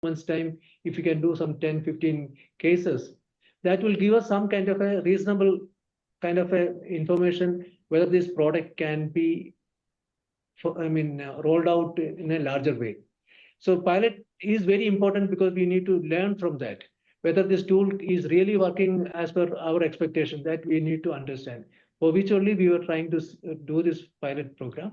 months' time, if you can do some 10, 15 cases, that will give us some kind of a reasonable kind of a information whether this product can be, rolled out in a larger way. So pilot is very important because we need to learn from that. Whether this tool is really working as per our expectation, that we need to understand. For which only we were trying to do this pilot program.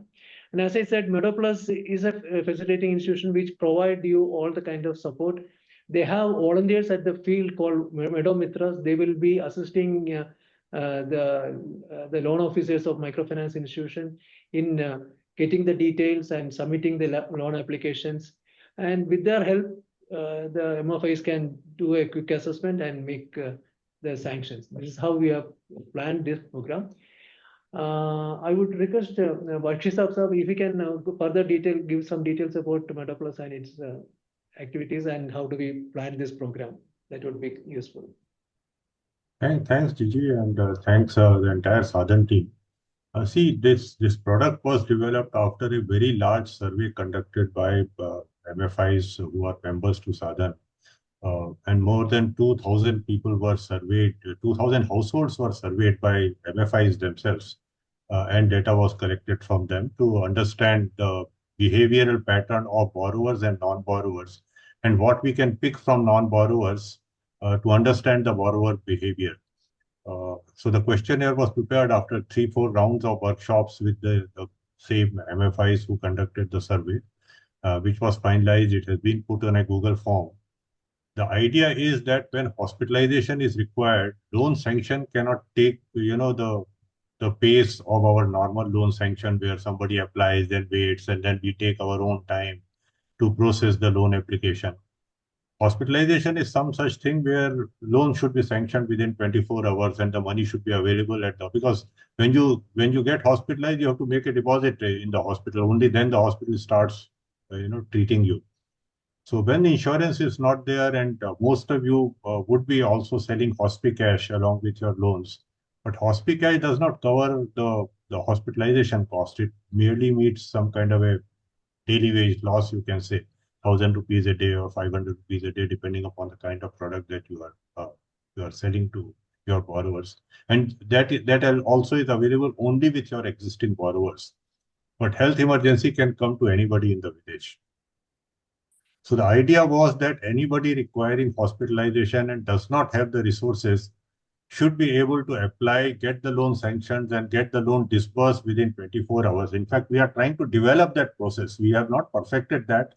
And as I said, MeadoPlus is a facilitating institution which provide you all the kind of support. They have volunteers at the field called Meadow Mitras. They will be assisting the loan officers of microfinance institution in getting the details and submitting the loan applications. And with their help, the MFIs can do a quick assessment and make the sanctions. This is how we have planned this program. I would request Bakshi Saab, if you can further give some details about MetaPlus and its activities and how do we plan this program. That would be useful. Thanks, Gigi, and thanks the entire Sadhan team. See, this product was developed after a very large survey conducted by MFIs who are members to Sadhan. And more than 2,000 people were surveyed, 2,000 households were surveyed by MFIs themselves, and data was collected from them to understand the behavioral pattern of borrowers and non-borrowers, and what we can pick from non-borrowers to understand the borrower behavior. So the questionnaire was prepared after 3-4 rounds of workshops with the same MFIs who conducted the survey, which was finalized. It has been put on a Google form. The idea is that when hospitalization is required, loan sanction cannot take, the pace of our normal loan sanction where somebody applies, then waits, and then we take our own time to process the loan application. Hospitalization is some such thing where loan should be sanctioned within 24 hours and the money should be available because when you get hospitalized, you have to make a deposit in the hospital. Only then the hospital starts, treating you. So when insurance is not there, and most of you would be also selling hospicash along with your loans, but hospicash does not cover the hospitalization cost. It merely meets some kind of a daily wage loss, you can say. 1,000 rupees a day or 500 rupees a day, depending upon the kind of product that you are selling to your borrowers. And that also is available only with your existing borrowers. But health emergency can come to anybody in the village. So the idea was that anybody requiring hospitalization and does not have the resources should be able to apply, get the loan sanctioned, and get the loan disbursed within 24 hours. In fact, we are trying to develop that process. We have not perfected that.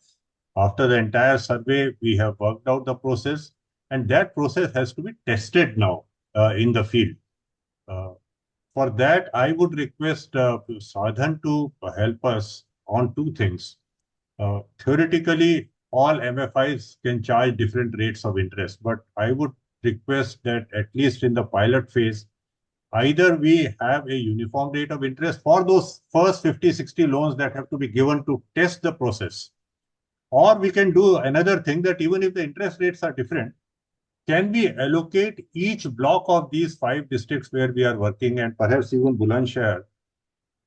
After the entire survey, we have worked out the process, and that process has to be tested now in the field. For that, I would request Sadhan to help us on two things. Theoretically, all MFIs can charge different rates of interest, but I would request that at least in the pilot phase, either we have a uniform rate of interest for those first 50, 60 loans that have to be given to test the process. Or we can do another thing, that even if the interest rates are different, can we allocate each block of these 5 districts where we are working, and perhaps even Bulandshahr,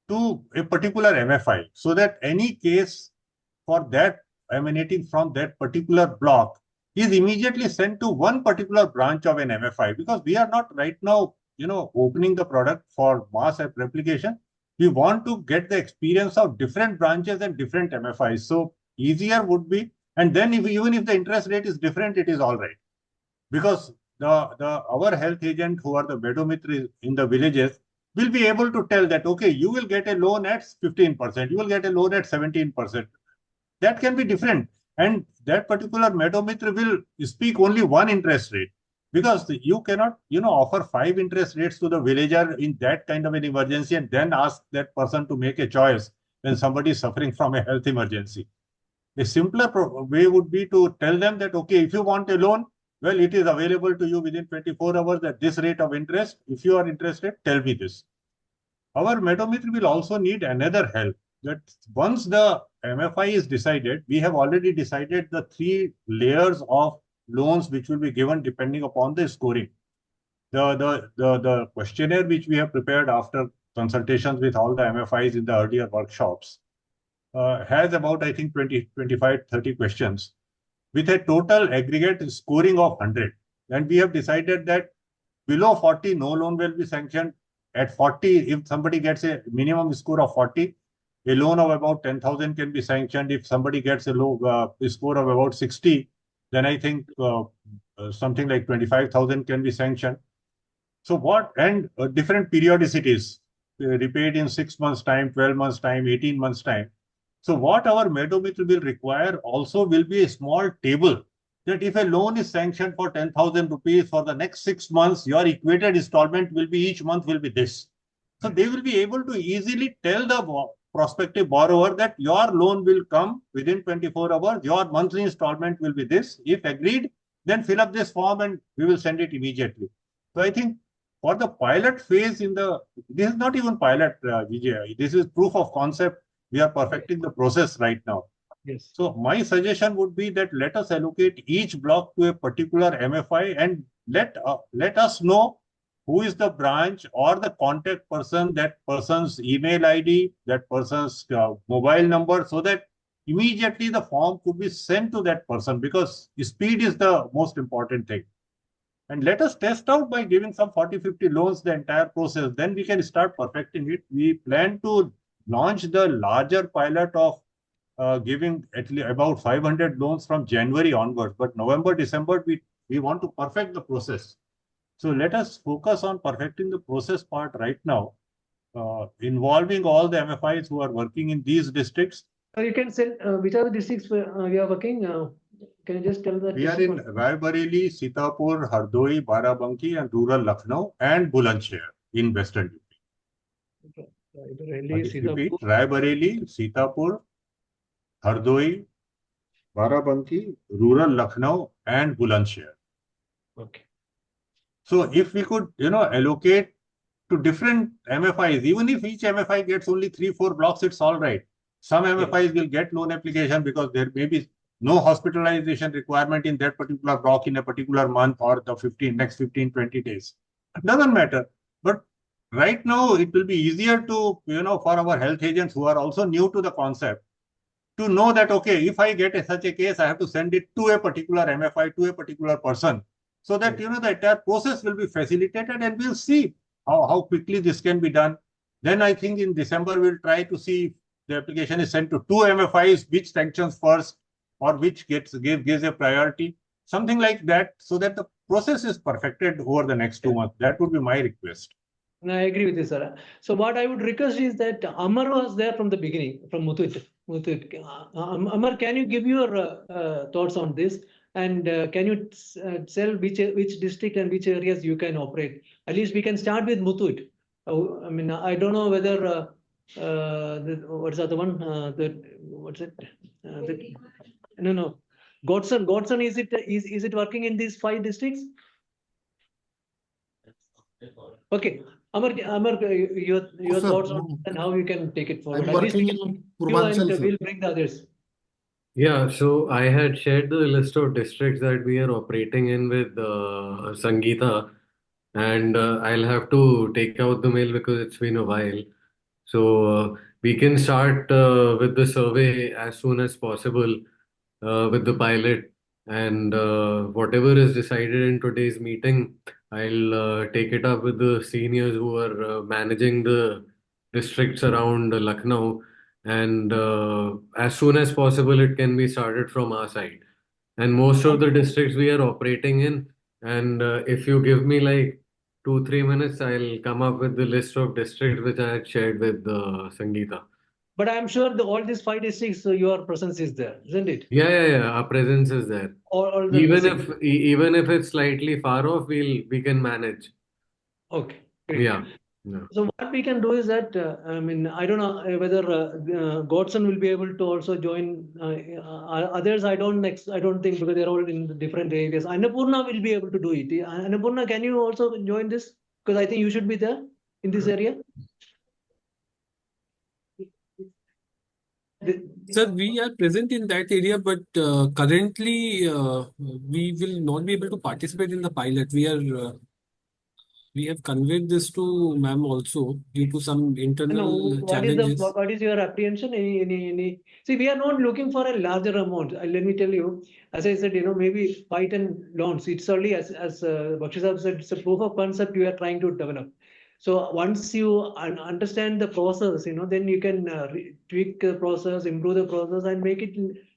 to a particular MFI, so that any case for that emanating from that particular block is immediately sent to one particular branch of an MFI, because we are not right now, opening the product for mass replication. We want to get the experience of different branches and different MFIs. So easier would be, and then even if the interest rate is different, it is all right, because our health agent who are the Meadow in the villages will be able to tell that, okay, you will get a loan at 15%, you will get a loan at 17%. That can be different. And that particular Meadow will speak only one interest rate, because you cannot, offer 5 interest rates to the villager in that kind of an emergency and then ask that person to make a choice when somebody is suffering from a health emergency. A simpler way would be to tell them that, okay, if you want a loan, well, it is available to you within 24 hours at this rate of interest. If you are interested, tell me this. Our Meadow will also need another help, that once the MFI is decided, we have already decided the 3 layers of loans which will be given depending upon the scoring. The questionnaire which we have prepared after consultations with all the MFIs in the earlier workshops has about, I think, 25, 30 questions. with a total aggregate scoring of 100. And we have decided that below 40, no loan will be sanctioned. At 40, if somebody gets a minimum score of 40, a loan of about 10,000 can be sanctioned. If somebody gets a low score of about 60, then I think something like 25,000 can be sanctioned. So and different periodicities, repaid in 6 months' time, 12 months' time, 18 months' time. So what our Medometer will require also will be a small table that if a loan is sanctioned for 10,000 rupees for the next 6 months, your equated installment will be each month will be this. So they will be able to easily tell the prospective borrower that your loan will come within 24 hours, your monthly installment will be this. If agreed, then fill up this form and we will send it immediately. So I think for the pilot phase this is not even pilot, Vijay, this is proof of concept. We are perfecting the process right now. Yes. So my suggestion would be that let us allocate each block to a particular MFI and let us know who is the branch or the contact person, that person's email ID, that person's mobile number, so that immediately the form could be sent to that person, because speed is the most important thing. And let us test out by giving some 40, 50 loans the entire process. Then we can start perfecting it. We plan to launch the larger pilot of giving at least about 500 loans from January onwards. But November, December, we want to perfect the process. So let us focus on perfecting the process part right now, involving all the MFIs who are working in these districts. You can send which are the districts we are working. Can you just tell that? We are in Raebareli, Sitapur, Hardoi, Barabanki, and rural Lucknow and Bulandshahr in Western UP. Okay. Raebareli, Raebareli, Sitapur, Hardoi, Barabanki, rural Lucknow, and Bulandshahr. Okay. So if we could, allocate to different MFIs, even if each MFI gets only 3-4 blocks, it's all right. Some MFIs will get loan application because there may be no hospitalization requirement in that particular block in a particular month or the next 15, 20 days. It doesn't matter. But right now, it will be easier to, for our health agents who are also new to the concept, to know that, okay, if I get such a case, I have to send it to a particular MFI, to a particular person, so that, the entire process will be facilitated, and we'll see how quickly this can be done. Then I think in December, we'll try to see if the application is sent to 2 MFIs, which sanctions first or which gives a priority, something like that, so that the process is perfected over the next 2 months. That would be my request. I agree with you, sir. So what I would request is that Amar was there from the beginning, from Muthoot. Amar, can you give your thoughts on this? And can you tell which district and which areas you can operate? At least we can start with Muthoot. I mean, I don't know whether what's the other one? What's it? No. Godson, is it working in these 5 districts? Okay. Amar, your thoughts on and how you can take it forward. I'm working in Purvanchal. We'll bring the others. Yeah, so I had shared the list of districts that we are operating in with Sangeeta, and I'll have to take out the mail because it's been a while. So we can start with the survey as soon as possible with the pilot, and whatever is decided in today's meeting, I'll take it up with the seniors who are managing the districts around Lucknow, and as soon as possible, it can be started from our side. And most of the districts we are operating in, and if you give me like 2-3 minutes, I'll come up with the list of districts which I had shared with Sangeeta. But I'm sure all these 5 districts, your presence is there, isn't it? Yeah. Our presence is there. Even if it's slightly far off, we can manage. Okay. Great. Yeah. So what we can do is that I mean, I don't know whether Godson will be able to also join. Others, I don't think, because they're all in different areas. Annapurna will be able to do it. Annapurna, can you also join this? Because I think you should be there in this area. Sir, we are present in that area, but currently we will not be able to participate in the pilot. We are we have conveyed this to ma'am also due to some No, internal challenges. what is your apprehension? Any? See, we are not looking for a larger amount. Let me tell you, as I said, maybe 5-10 loans. It's only as Bakshi Sahab said, it's a proof of concept we are trying to develop. So once you understand the process, then you can tweak the process, improve the process, and make it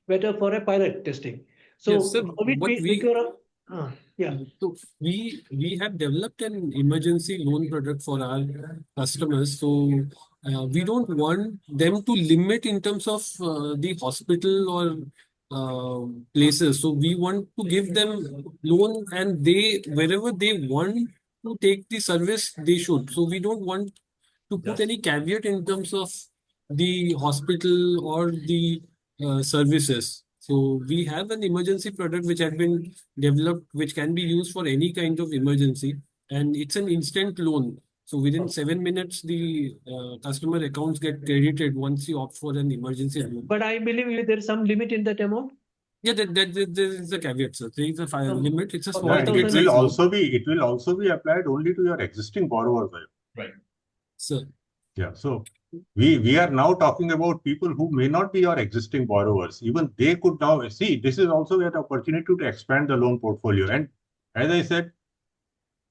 better for a pilot testing. So Yes, sir, yeah. So we have developed an emergency loan product for our customers. So we don't want them to limit in terms of the hospital or places. So we want to give them loan, and they wherever they want to take the service, they should. So we don't want to put any caveat in terms of the hospital or the services. So we have an emergency product which has been developed, which can be used for any kind of emergency, and it's an instant loan. So within 7 minutes, the customer accounts get credited once you opt for an emergency loan. But I believe there is some limit in that amount. Yeah, there is a caveat, sir. There is a limit. It's a small Yeah, ticket it size will loan. also be applied only to your existing borrowers. Right. Sir. Yeah. So we are now talking about people who may not be your existing borrowers. Even they could now see, this is also an opportunity to expand the loan portfolio. And as I said,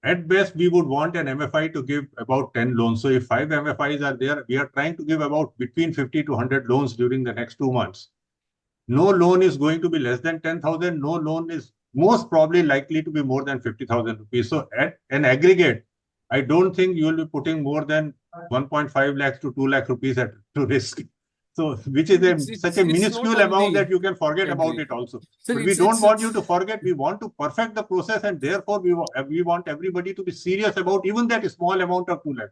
at best, we would want an MFI to give about 10 loans. So if 5 MFIs are there, we are trying to give about between 50 to 100 loans during the next 2 months. No loan is going to be less than 10,000. No loan is most probably likely to be more than 50,000 rupees. So at an aggregate, I don't think you will be putting more than 1.5 lakhs to 2 lakh rupees to risk. So, which is such a minuscule amount that you can forget about it also. But we don't want you to forget. We want to perfect the process, and therefore we want everybody to be serious about even that small amount of 2 lakh.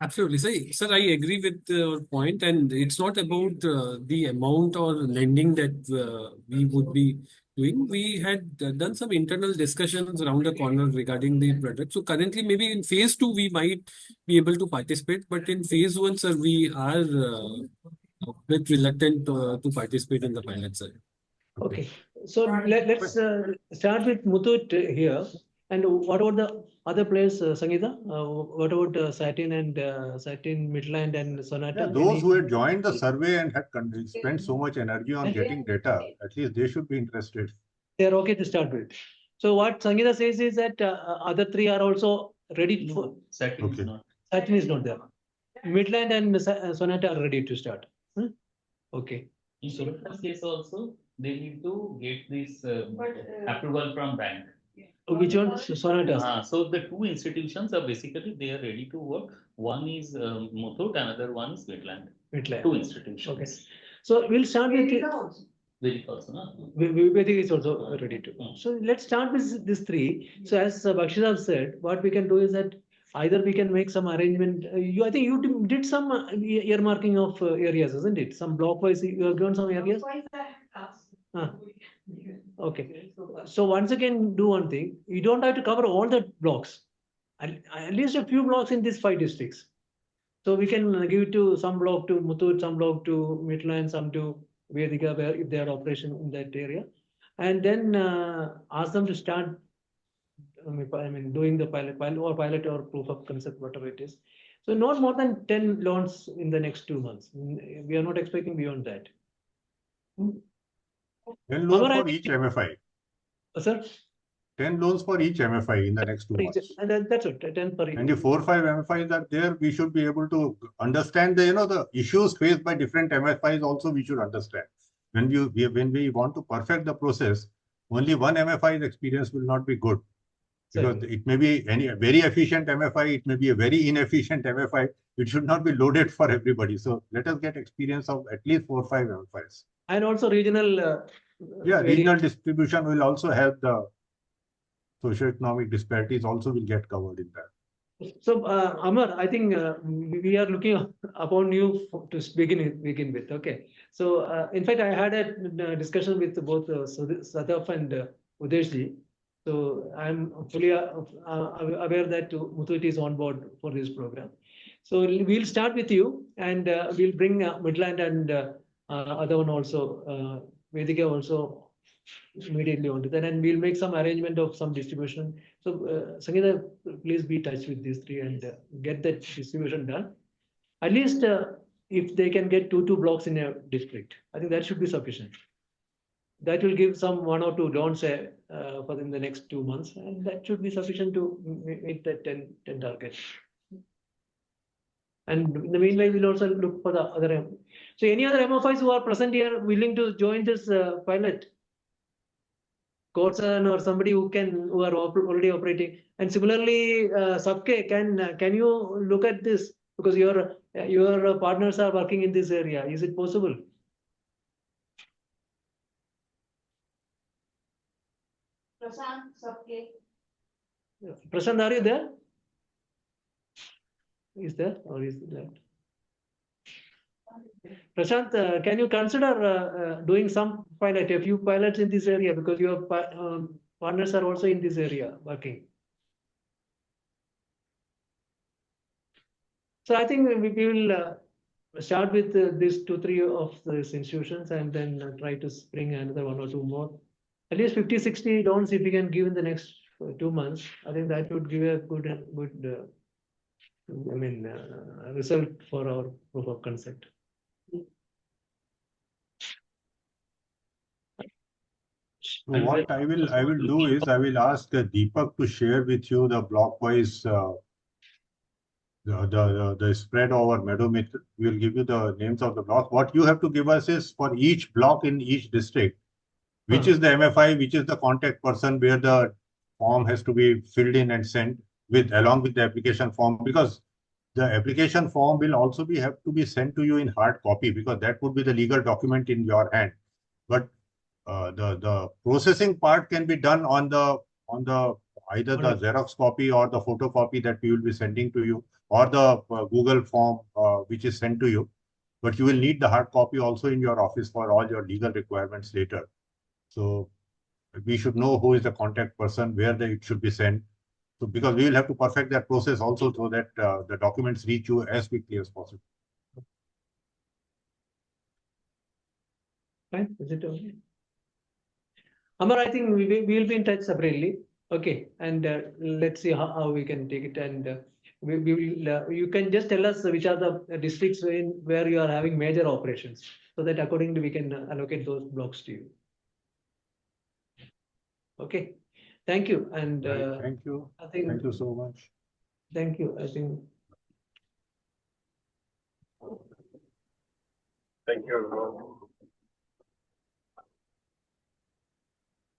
Absolutely. Sir, I agree with your point, and it's not about the amount or lending that we would be doing. We had done some internal discussions around the corner regarding the product. So currently, maybe in phase 2, we might be able to participate, but in phase 1, sir, we are a bit reluctant to participate in the pilot, sir. Okay. So let's start with Muthoot here. And what about the other players, Sangeeta? What about Satin and Satin, Midland and Sonata? Yeah, those who had joined the survey and had spent so much energy on getting data, at least they should be interested. They're okay to start with. So what Sangeeta says is that other 3 are also ready for. Satin is not. Satin is not there. Midland and Sonata are ready to start. Okay. In Sonata's case also, they need to get this approval from bank. Which one? Sonata. So the 2 institutions are basically they are ready to work. One is Muthoot, another one is Midland. 2 institutions. Okay. So we'll start with Vedic also, no? Vedic is also ready to. So let's start with these 3. So as Bakshi Sahab said, what we can do is that either we can make some arrangement. I think you did some earmarking of areas, isn't it? Some block wise, you have given some areas. Okay. So once again, do one thing. You don't have to cover all the blocks. At least a few blocks in these 5 districts. So we can give it to some block to Muthoot, some block to Midland, some to Vedika, where if they are operation in that area, and then ask them to start. Doing the pilot or proof of concept, whatever it is. So not more than 10 loans in the next 2 months. We are not expecting beyond that. 10 loans for each MFI. Sir? 10 loans for each MFI in the next 2 months. And that's it. 10 per each. And if 4 or 5 MFIs are there, we should be able to understand the issues faced by different MFIs. Also, we should understand when we want to perfect the process. Only one MFI's experience will not be good. Because it may be any very efficient MFI, it may be a very inefficient MFI. It should not be loaded for everybody. So let us get experience of at least 4 or 5 MFIs. And also regional. Regional distribution will also help. The socioeconomic disparities also will get covered in that. So Amar, I think we are looking upon you to begin with. Okay. So in fact, I had a discussion with both Sadaf and Udeshji. So I'm fully aware that Muthoot is on board for this program. So we'll start with you, and we'll bring Midland and other one also, Vedika also immediately onto that, and we'll make some arrangement of some distribution. So, Sangeeta, please be in touch with these three and get that distribution done. At least if they can get two blocks in a district, I think that should be sufficient. That will give some 1 or 2 loans for in the next 2 months, and that should be sufficient to meet that 10 target. And in the meanwhile, we'll also look for the other. So any other MFIs who are present here willing to join this pilot? Corson or somebody who are already operating. And similarly, Sabke, can you look at this, because your partners are working in this area? Is it possible? Prashant, Sabke. Prashant, are you there? Is there or is that? Prashant, can you consider doing some pilot, a few pilots in this area, because your partners are also in this area working. So I think we will start with these 2-3 of these institutions, and then try to bring another 1 or 2 more. At least 50-60 loans if we can give in the next 2 months. I think that would give a good result for our proof of concept. So what I will do is I will ask Deepak to share with you the block-wise the spread over Meadowmith. We will give you the names of the blocks. What you have to give us is for each block in each district, which is the MFI, which is the contact person where the form has to be filled in and sent with along with the application form, because the application form will also have to be sent to you in hard copy, because that would be the legal document in your hand. But the processing part can be done on the either the Xerox copy or the photocopy that we will be sending to you, or the Google form which is sent to you. But you will need the hard copy also in your office for all your legal requirements later. So we should know who is the contact person, where it should be sent. So because we will have to perfect that process also, so that the documents reach you as quickly as possible. Fine, is it okay? Amar, I think we will be in touch separately. Okay, and let's see how we can take it, and we will. You can just tell us which are the districts where you are having major operations, so that accordingly we can allocate those blocks to you. Okay, thank you, and Thank you. I think Thank you so much. Thank you. I think. Thank you, everyone.